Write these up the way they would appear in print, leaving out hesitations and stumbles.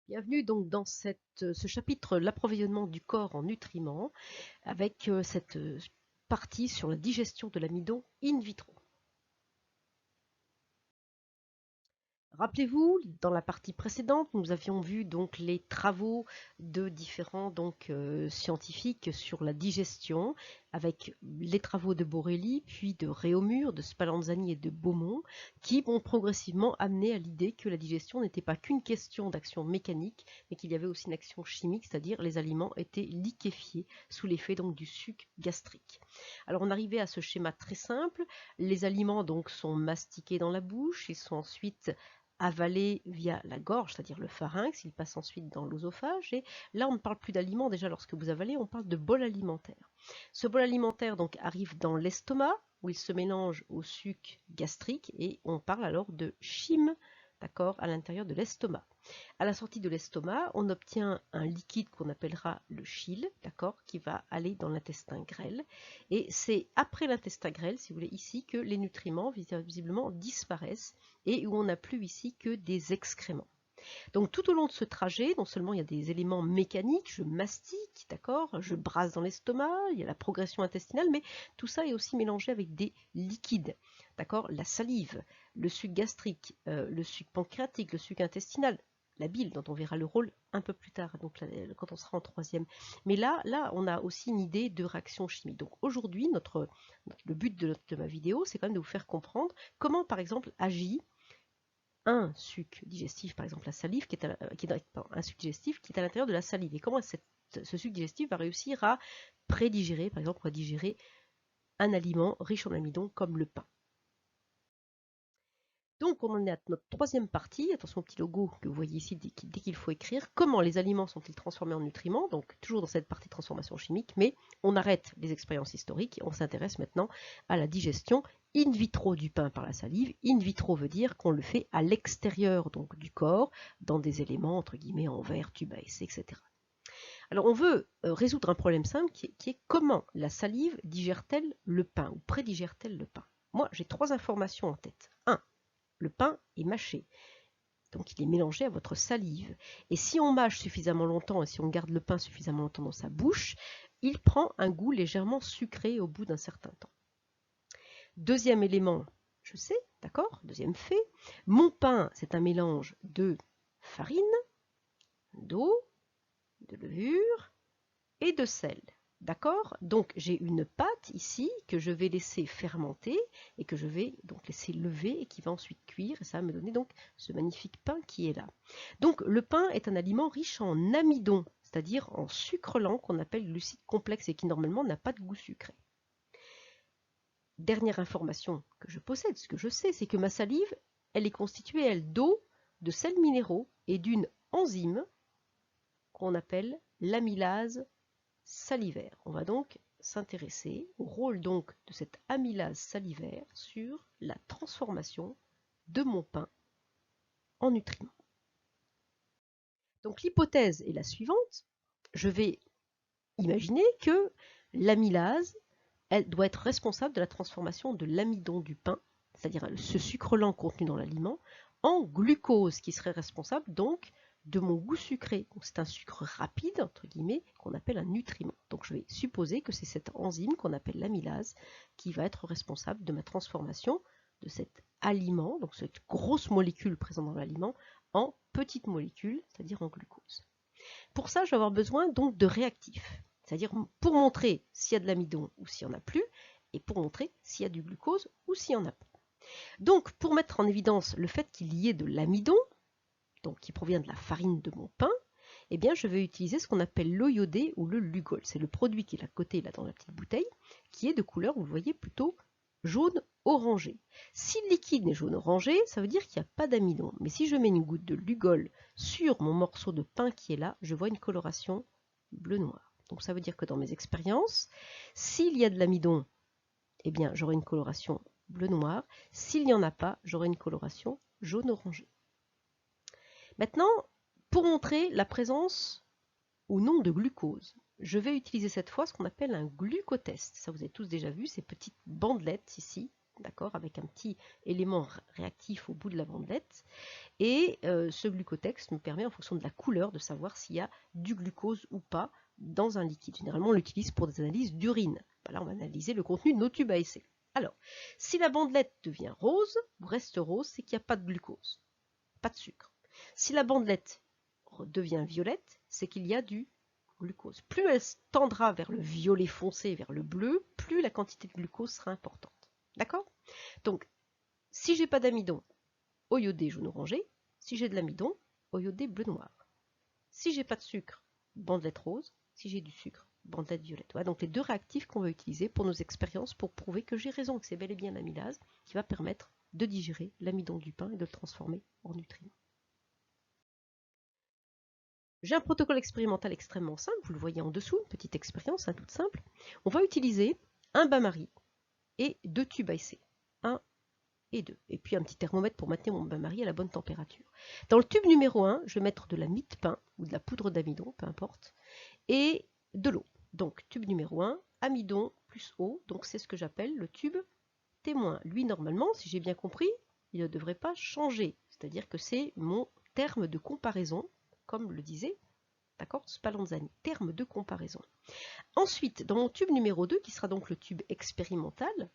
Bienvenue donc dans ce chapitre, l'approvisionnement du corps en nutriments, avec cette partie sur la digestion de l'amidon in vitro. Rappelez-vous, dans la partie précédente, nous avions vu donc les travaux de différents scientifiques sur la digestion, avec les travaux de Borelli, puis de Réaumur, de Spallanzani et de Beaumont, qui vont progressivement amener à l'idée que la digestion n'était pas qu'une question d'action mécanique, mais qu'il y avait aussi une action chimique, c'est-à-dire les aliments étaient liquéfiés sous l'effet donc du suc gastrique. Alors on arrivait à ce schéma très simple, les aliments donc sont mastiqués dans la bouche, ils sont ensuite avalé via la gorge, c'est-à-dire le pharynx, il passe ensuite dans l'œsophage, et là on ne parle plus d'aliments, déjà lorsque vous avalez, on parle de bol alimentaire. Ce bol alimentaire donc arrive dans l'estomac, où il se mélange au suc gastrique, et on parle alors de chyme, d'accord, à l'intérieur de l'estomac. À la sortie de l'estomac, on obtient un liquide qu'on appellera le chyle, d'accord, qui va aller dans l'intestin grêle. Et c'est après l'intestin grêle, si vous voulez, ici, que les nutriments visiblement disparaissent et où on n'a plus ici que des excréments. Donc tout au long de ce trajet, non seulement il y a des éléments mécaniques, je mastique, d'accord, je brasse dans l'estomac, il y a la progression intestinale, mais tout ça est aussi mélangé avec des liquides, d'accord, la salive, le suc gastrique, le suc pancréatique, le suc intestinal, la bile, dont on verra le rôle un peu plus tard, donc là, quand on sera en troisième. Mais là, on a aussi une idée de réaction chimique. Donc aujourd'hui, le but de ma vidéo, c'est quand même de vous faire comprendre comment, par exemple, agit un suc digestif, par exemple la salive, un suc digestif qui est à l'intérieur de la salive. Et comment ce suc digestif va réussir à prédigérer, par exemple, à digérer un aliment riche en amidon comme le pain. Donc on en est à notre troisième partie, attention au petit logo que vous voyez ici dès qu'il faut écrire, comment les aliments sont-ils transformés en nutriments, donc toujours dans cette partie transformation chimique, mais on arrête les expériences historiques et on s'intéresse maintenant à la digestion in vitro du pain par la salive. In vitro veut dire qu'on le fait à l'extérieur donc du corps, dans des éléments entre guillemets en verre, tube à essai, etc. Alors on veut résoudre un problème simple qui est comment la salive digère-t-elle le pain ou prédigère-t-elle le pain. Moi j'ai trois informations en tête. 1. Le pain est mâché, donc il est mélangé à votre salive. Et si on mâche suffisamment longtemps et si on garde le pain suffisamment longtemps dans sa bouche, il prend un goût légèrement sucré au bout d'un certain temps. Deuxième élément, je sais, d'accord, deuxième fait, mon pain c'est un mélange de farine, d'eau, de levure et de sel. D'accord? Donc j'ai une pâte ici que je vais laisser fermenter et que je vais donc laisser lever et qui va ensuite cuire et ça va me donner donc ce magnifique pain qui est là. Donc le pain est un aliment riche en amidon, c'est-à-dire en sucre lent qu'on appelle glucide complexe et qui normalement n'a pas de goût sucré. Dernière information que je possède, ce que je sais, c'est que ma salive, elle est constituée, elle, d'eau, de sels minéraux et d'une enzyme qu'on appelle l'amylase salivaire. On va donc s'intéresser au rôle donc de cette amylase salivaire sur la transformation de mon pain en nutriments. Donc l'hypothèse est la suivante. Je vais imaginer que l'amylase, elle doit être responsable de la transformation de l'amidon du pain, c'est-à-dire ce sucre lent contenu dans l'aliment, en glucose, qui serait responsable donc de mon goût sucré. C'est un sucre rapide, entre guillemets, qu'on appelle un nutriment. Donc je vais supposer que c'est cette enzyme qu'on appelle l'amylase qui va être responsable de ma transformation de cet aliment, donc cette grosse molécule présente dans l'aliment, en petites molécules, c'est-à-dire en glucose. Pour ça, je vais avoir besoin donc de réactifs, c'est-à-dire pour montrer s'il y a de l'amidon ou s'il n'y en a plus, et pour montrer s'il y a du glucose ou s'il n'y en a pas. Donc pour mettre en évidence le fait qu'il y ait de l'amidon, donc qui provient de la farine de mon pain, eh bien je vais utiliser ce qu'on appelle l'eau iodée ou le Lugol. C'est le produit qui est à côté là dans la petite bouteille, qui est de couleur, vous le voyez, plutôt jaune orangé. Si le liquide est jaune orangé, ça veut dire qu'il n'y a pas d'amidon. Mais si je mets une goutte de Lugol sur mon morceau de pain qui est là, je vois une coloration bleu-noir. Donc ça veut dire que dans mes expériences, s'il y a de l'amidon, eh bien j'aurai une coloration bleu-noir. S'il n'y en a pas, j'aurai une coloration jaune-orangé. Maintenant, pour montrer la présence ou non de glucose, je vais utiliser cette fois ce qu'on appelle un glucotest. Ça, vous avez tous déjà vu, ces petites bandelettes ici, d'accord, avec un petit élément réactif au bout de la bandelette. Et ce glucotex me permet, en fonction de la couleur, de savoir s'il y a du glucose ou pas dans un liquide. Généralement, on l'utilise pour des analyses d'urine. Là, on va analyser le contenu de nos tubes à essai. Alors, si la bandelette devient rose, ou reste rose, c'est qu'il n'y a pas de glucose, pas de sucre. Si la bandelette devient violette, c'est qu'il y a du glucose. Plus elle tendra vers le violet foncé, vers le bleu, plus la quantité de glucose sera importante. D'accord? Donc, si j'ai pas d'amidon, eau iodée jaune orangé. Si j'ai de l'amidon, eau iodée bleu noir. Si j'ai pas de sucre, bandelette rose. Si j'ai du sucre, bandelette violette. Voilà, donc les deux réactifs qu'on va utiliser pour nos expériences pour prouver que j'ai raison, que c'est bel et bien l'amylase qui va permettre de digérer l'amidon du pain et de le transformer en nutriments. J'ai un protocole expérimental extrêmement simple, vous le voyez en dessous, une petite expérience toute simple. On va utiliser un bain-marie et 2 tubes à essai, 1 et 2, et puis un petit thermomètre pour maintenir mon bain-marie à la bonne température. Dans le tube numéro 1, je vais mettre de la mie de pain ou de la poudre d'amidon, peu importe, et de l'eau. Donc tube numéro 1, amidon plus eau, donc c'est ce que j'appelle le tube témoin. Lui, normalement, si j'ai bien compris, il ne devrait pas changer, c'est-à-dire que c'est mon terme de comparaison, comme le disait, d'accord, Spallanzani, terme de comparaison. Ensuite, dans mon tube numéro 2, qui sera donc le tube expérimental,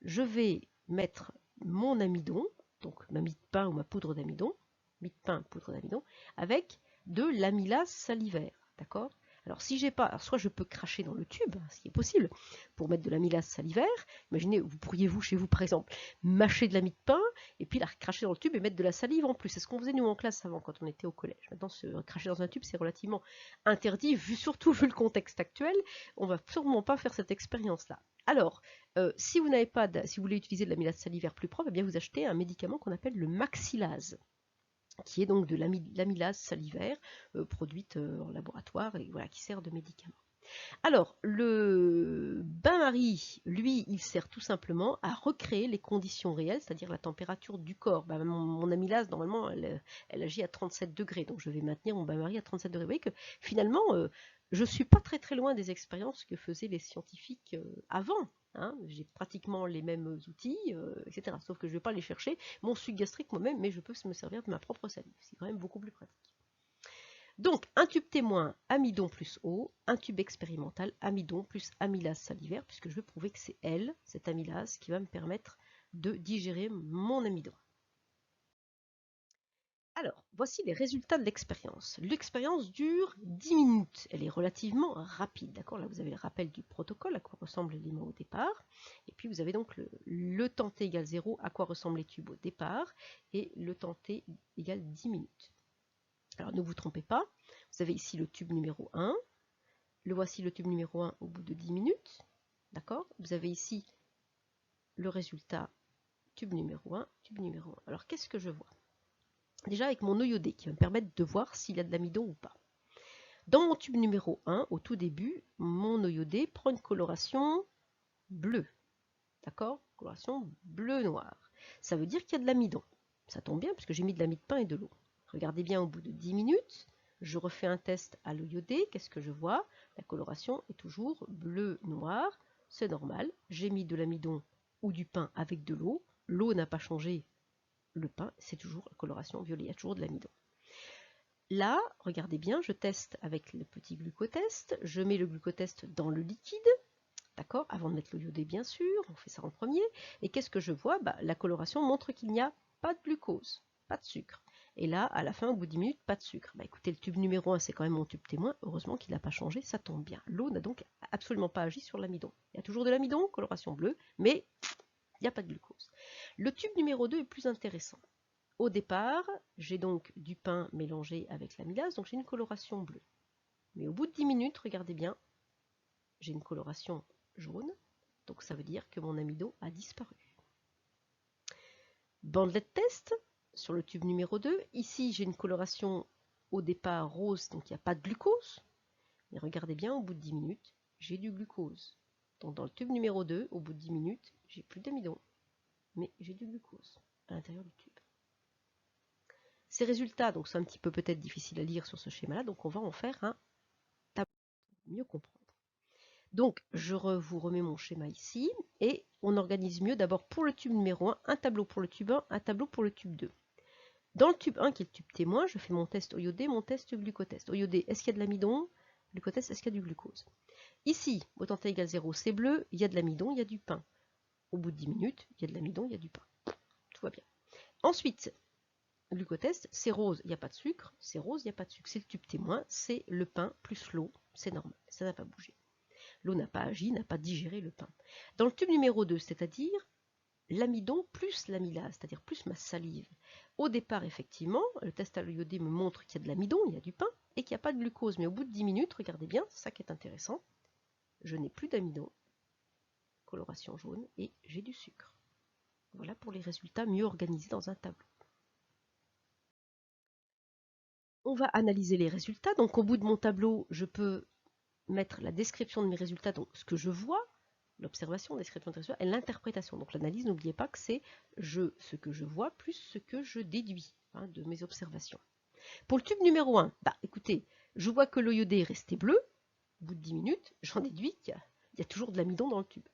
je vais mettre mon amidon, donc ma mie de pain ou ma poudre d'amidon, mie de pain, poudre d'amidon, avec de l'amylase salivaire, d'accord? Alors si j'ai pas, alors soit je peux cracher dans le tube, ce qui est possible, pour mettre de l'amylase salivaire. Imaginez, vous pourriez chez vous par exemple mâcher de la mie de pain et puis la cracher dans le tube et mettre de la salive en plus. C'est ce qu'on faisait nous en classe avant quand on était au collège. Maintenant, se cracher dans un tube, c'est relativement interdit, surtout vu le contexte actuel. On va sûrement pas faire cette expérience-là. Alors, si vous n'avez pas, si vous voulez utiliser de l'amylase salivaire plus propre, eh bien vous achetez un médicament qu'on appelle le maxilase, qui est donc de l'amylase salivaire produite en laboratoire et voilà, qui sert de médicament. Alors, le bain-marie, lui, il sert tout simplement à recréer les conditions réelles, c'est-à-dire la température du corps. Mon amylase, normalement, elle agit à 37 degrés, donc je vais maintenir mon bain-marie à 37 degrés. Vous voyez que finalement, je ne suis pas très très loin des expériences que faisaient les scientifiques avant. Hein. J'ai pratiquement les mêmes outils, etc. Sauf que je ne vais pas les chercher, mon suc gastrique moi-même, mais je peux me servir de ma propre salive. C'est quand même beaucoup plus pratique. Donc, un tube témoin, amidon plus eau, un tube expérimental, amidon plus amylase salivaire, puisque je veux prouver que c'est elle, cette amylase, qui va me permettre de digérer mon amidon. Alors, voici les résultats de l'expérience. L'expérience dure 10 minutes. Elle est relativement rapide, d'accord? Là, vous avez le rappel du protocole, à quoi ressemble l'élément au départ. Et puis, vous avez donc le temps t égale 0, à quoi ressemblent les tubes au départ, et le temps t égale 10 minutes. Alors, ne vous trompez pas, vous avez ici le tube numéro 1. Voici le tube numéro 1 au bout de 10 minutes. D'accord? Vous avez ici le résultat tube numéro 1, tube numéro 1. Alors, qu'est-ce que je vois? Déjà avec mon eau iodée qui va me permettre de voir s'il y a de l'amidon ou pas. Dans mon tube numéro 1, au tout début, mon eau iodée prend une coloration bleue. D'accord? Coloration bleu-noir. Ça veut dire qu'il y a de l'amidon. Ça tombe bien puisque j'ai mis de l'amide de pain et de l'eau. Regardez bien au bout de 10 minutes, je refais un test à l'eau iodée. Qu'est-ce que je vois? La coloration est toujours bleu-noir. C'est normal. J'ai mis de l'amidon ou du pain avec de l'eau. L'eau n'a pas changé. Le pain, c'est toujours la coloration violet. Il y a toujours de l'amidon. Là, regardez bien, je teste avec le petit glucotest. Je mets le glucotest dans le liquide. D'accord? Avant de mettre l'eau iodée, bien sûr. On fait ça en premier. Et qu'est-ce que je vois? La coloration montre qu'il n'y a pas de glucose, pas de sucre. Et là, à la fin, au bout de 10 minutes, pas de sucre. Écoutez, le tube numéro 1, c'est quand même mon tube témoin. Heureusement qu'il n'a pas changé, ça tombe bien. L'eau n'a donc absolument pas agi sur l'amidon. Il y a toujours de l'amidon, coloration bleue, mais il n'y a pas de glucose. Le tube numéro 2 est plus intéressant. Au départ, j'ai donc du pain mélangé avec l'amylase, donc j'ai une coloration bleue. Mais au bout de 10 minutes, regardez bien, j'ai une coloration jaune, donc ça veut dire que mon amidon a disparu. Bandelette test sur le tube numéro 2. Ici, j'ai une coloration au départ rose, donc il n'y a pas de glucose. Mais regardez bien, au bout de 10 minutes, j'ai du glucose. Donc dans le tube numéro 2, au bout de 10 minutes, j'ai plus d'amidon, mais j'ai du glucose à l'intérieur du tube. Ces résultats donc, sont un petit peu peut-être difficiles à lire sur ce schéma-là, donc on va en faire un tableau pour mieux comprendre. Donc, vous remets mon schéma ici et on organise mieux d'abord pour le tube numéro 1, un tableau pour le tube 1, un tableau pour le tube 2. Dans le tube 1, qui est le tube témoin, je fais mon test au iodé, mon test glucotest. Au iodé, est-ce qu'il y a de l'amidon? Glucotest, est-ce qu'il y a du glucose? Ici, au temps t égale 0, c'est bleu, il y a de l'amidon, il y a du pain. Au bout de 10 minutes, il y a de l'amidon, il y a du pain. Tout va bien. Ensuite, glucotest, c'est rose, il n'y a pas de sucre, c'est rose, il n'y a pas de sucre. C'est le tube témoin, c'est le pain plus l'eau, c'est normal, ça n'a pas bougé. L'eau n'a pas agi, n'a pas digéré le pain. Dans le tube numéro 2, c'est-à-dire l'amidon plus l'amylase, c'est-à-dire plus ma salive. Au départ, effectivement, le test à l'iodé me montre qu'il y a de l'amidon, il y a du pain, et qu'il n'y a pas de glucose. Mais au bout de 10 minutes, regardez bien, c'est ça qui est intéressant, je n'ai plus d'amidon, coloration jaune, et j'ai du sucre. Voilà pour les résultats mieux organisés dans un tableau. On va analyser les résultats. Donc au bout de mon tableau, je peux mettre la description de mes résultats, donc ce que je vois, l'observation, description des résultats, et l'interprétation. Donc l'analyse, n'oubliez pas que c'est ce que je vois plus ce que je déduis de mes observations. Pour le tube numéro 1, écoutez, je vois que l'eau iodée est restée bleue. Au bout de 10 minutes, j'en déduis qu'il y a toujours de l'amidon dans le tube.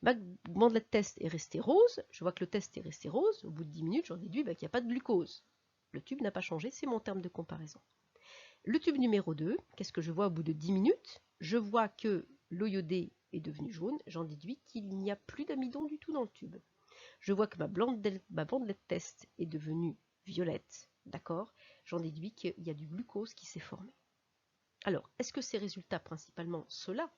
Ma bandelette test est restée rose. Je vois que le test est resté rose. Au bout de 10 minutes, j'en déduis qu'il n'y a pas de glucose. Le tube n'a pas changé, c'est mon terme de comparaison. Le tube numéro 2, qu'est-ce que je vois au bout de 10 minutes? Je vois que l'eau iodée est devenue jaune, j'en déduis qu'il n'y a plus d'amidon du tout dans le tube. Je vois que ma bandelette test est devenue violette, d'accord? J'en déduis qu'il y a du glucose qui s'est formé. Alors, est-ce que ces résultats, principalement ceux-là,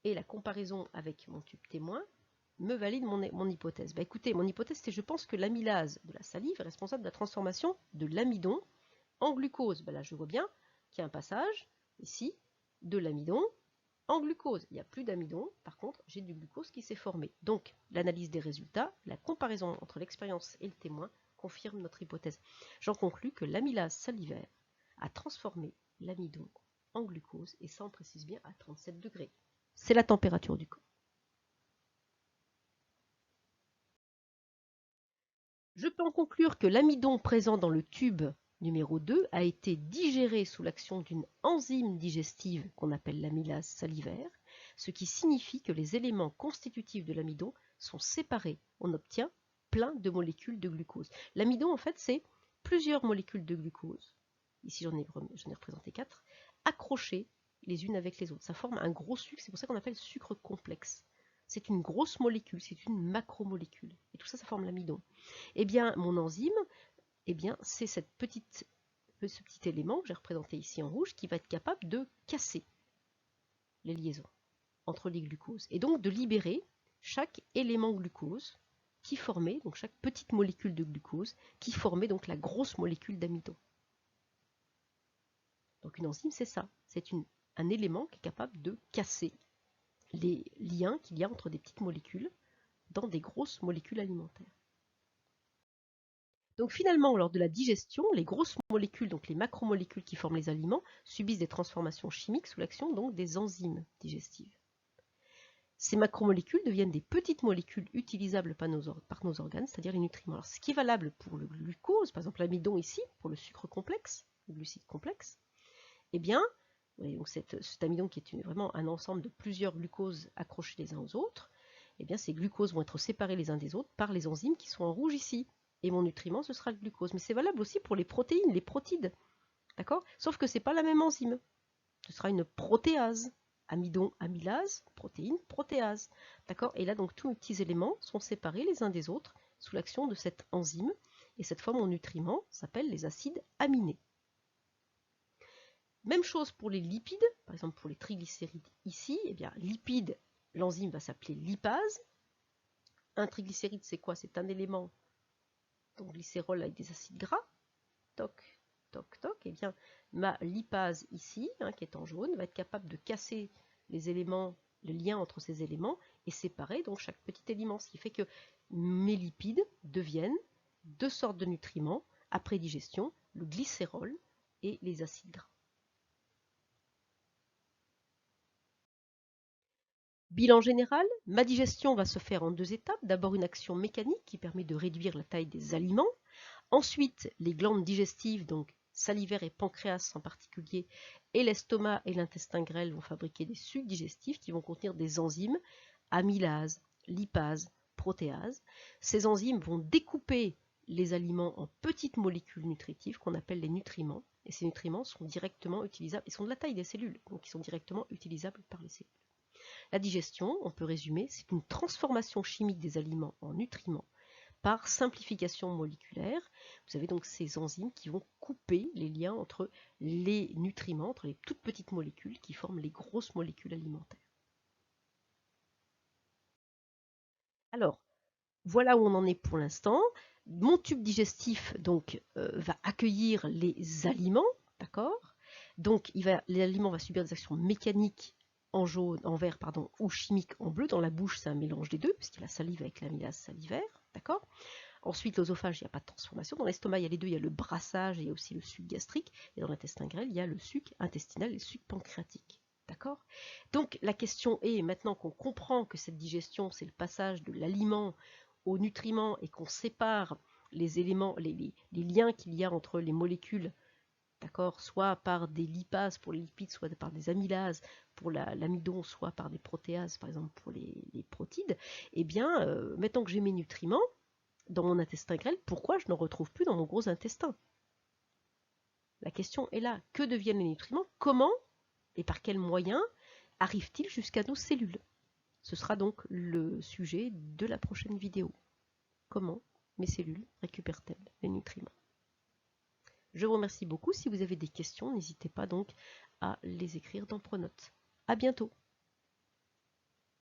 et la comparaison avec mon tube témoin, me valide mon hypothèse? Écoutez, mon hypothèse, c'est je pense que l'amylase de la salive est responsable de la transformation de l'amidon en glucose. Là, je vois bien qu'il y a un passage, ici, de l'amidon en glucose. Il n'y a plus d'amidon, par contre, j'ai du glucose qui s'est formé. Donc, l'analyse des résultats, la comparaison entre l'expérience et le témoin confirme notre hypothèse. J'en conclus que l'amylase salivaire a transformé l'amidon en glucose, et ça, on précise bien, à 37 degrés. C'est la température du corps. Je peux en conclure que l'amidon présent dans le tube numéro 2 a été digéré sous l'action d'une enzyme digestive qu'on appelle l'amylase salivaire, ce qui signifie que les éléments constitutifs de l'amidon sont séparés. On obtient plein de molécules de glucose. L'amidon, en fait, c'est plusieurs molécules de glucose, ici j'en ai représenté 4, accrochées les unes avec les autres. Ça forme un gros sucre, c'est pour ça qu'on appelle sucre complexe. C'est une grosse molécule, c'est une macromolécule. Et tout ça, ça forme l'amidon. Eh bien, mon enzyme, c'est ce petit élément que j'ai représenté ici en rouge qui va être capable de casser les liaisons entre les glucoses et donc de libérer chaque élément glucose qui formait, donc chaque petite molécule de glucose qui formait donc la grosse molécule d'amidon. Donc une enzyme, c'est ça, c'est un élément qui est capable de casser les liens qu'il y a entre des petites molécules dans des grosses molécules alimentaires. Donc finalement, lors de la digestion, les grosses molécules, donc les macromolécules qui forment les aliments, subissent des transformations chimiques sous l'action donc des enzymes digestives. Ces macromolécules deviennent des petites molécules utilisables par nos organes, c'est-à-dire les nutriments. Alors, ce qui est valable pour le glucose, par exemple l'amidon ici, pour le sucre complexe, le glucide complexe, eh bien, donc cet amidon qui est vraiment un ensemble de plusieurs glucoses accrochés les uns aux autres, eh bien ces glucoses vont être séparés les uns des autres par les enzymes qui sont en rouge ici. Et mon nutriment, ce sera le glucose. Mais c'est valable aussi pour les protéines, les protides. D'accord? Sauf que ce n'est pas la même enzyme. Ce sera une protéase. Amidon, amylase, protéine, protéase. D'accord? Et là, donc, tous mes petits éléments sont séparés les uns des autres sous l'action de cette enzyme. Et cette fois, mon nutriment s'appelle les acides aminés. Même chose pour les lipides. Par exemple, pour les triglycérides ici, eh bien, lipide, l'enzyme va s'appeler lipase. Un triglycéride, c'est quoi? C'est un élément, donc glycérol avec des acides gras. Toc, toc, toc. Eh bien, ma lipase ici, qui est en jaune, va être capable de casser les éléments, le lien entre ces éléments, et séparer donc chaque petit élément. Ce qui fait que mes lipides deviennent deux sortes de nutriments après digestion, le glycérol et les acides gras. Bilan général, ma digestion va se faire en deux étapes. D'abord une action mécanique qui permet de réduire la taille des aliments. Ensuite, les glandes digestives donc salivaire et pancréas en particulier, et l'estomac et l'intestin grêle vont fabriquer des sucs digestifs qui vont contenir des enzymes, amylase, lipase, protéase. Ces enzymes vont découper les aliments en petites molécules nutritives qu'on appelle les nutriments. Et ces nutriments sont directement utilisables, ils sont de la taille des cellules, donc ils sont directement utilisables par les cellules. La digestion, on peut résumer, c'est une transformation chimique des aliments en nutriments par simplification moléculaire. Vous avez donc ces enzymes qui vont couper les liens entre les nutriments, entre les toutes petites molécules qui forment les grosses molécules alimentaires. Alors, voilà où on en est pour l'instant. Mon tube digestif donc va accueillir les aliments, d'accord? Donc l'aliment va subir des actions mécaniques en jaune, en vert pardon, ou chimiques en bleu. Dans la bouche, c'est un mélange des deux, puisqu'il y a la salive avec l'amylase salivaire, d'accord? Ensuite, l'œsophage, il n'y a pas de transformation. Dans l'estomac, il y a les deux, il y a le brassage et il y a aussi le suc gastrique. Et dans l'intestin grêle, il y a le suc intestinal et le suc pancréatique. D'accord? Donc la question est, maintenant qu'on comprend que cette digestion, c'est le passage de l'aliment aux nutriments et qu'on sépare les éléments, les liens qu'il y a entre les molécules, d'accord, soit par des lipases pour les lipides, soit par des amylases pour l'amidon, soit par des protéases, par exemple pour les protides, eh bien, maintenant que j'ai mes nutriments dans mon intestin grêle, pourquoi je n'en retrouve plus dans mon gros intestin? La question est là, que deviennent les nutriments? Comment et par quels moyens arrivent-ils jusqu'à nos cellules? Ce sera donc le sujet de la prochaine vidéo. Comment mes cellules récupèrent-elles les nutriments? Je vous remercie beaucoup. Si vous avez des questions, n'hésitez pas donc à les écrire dans Pronote. À bientôt.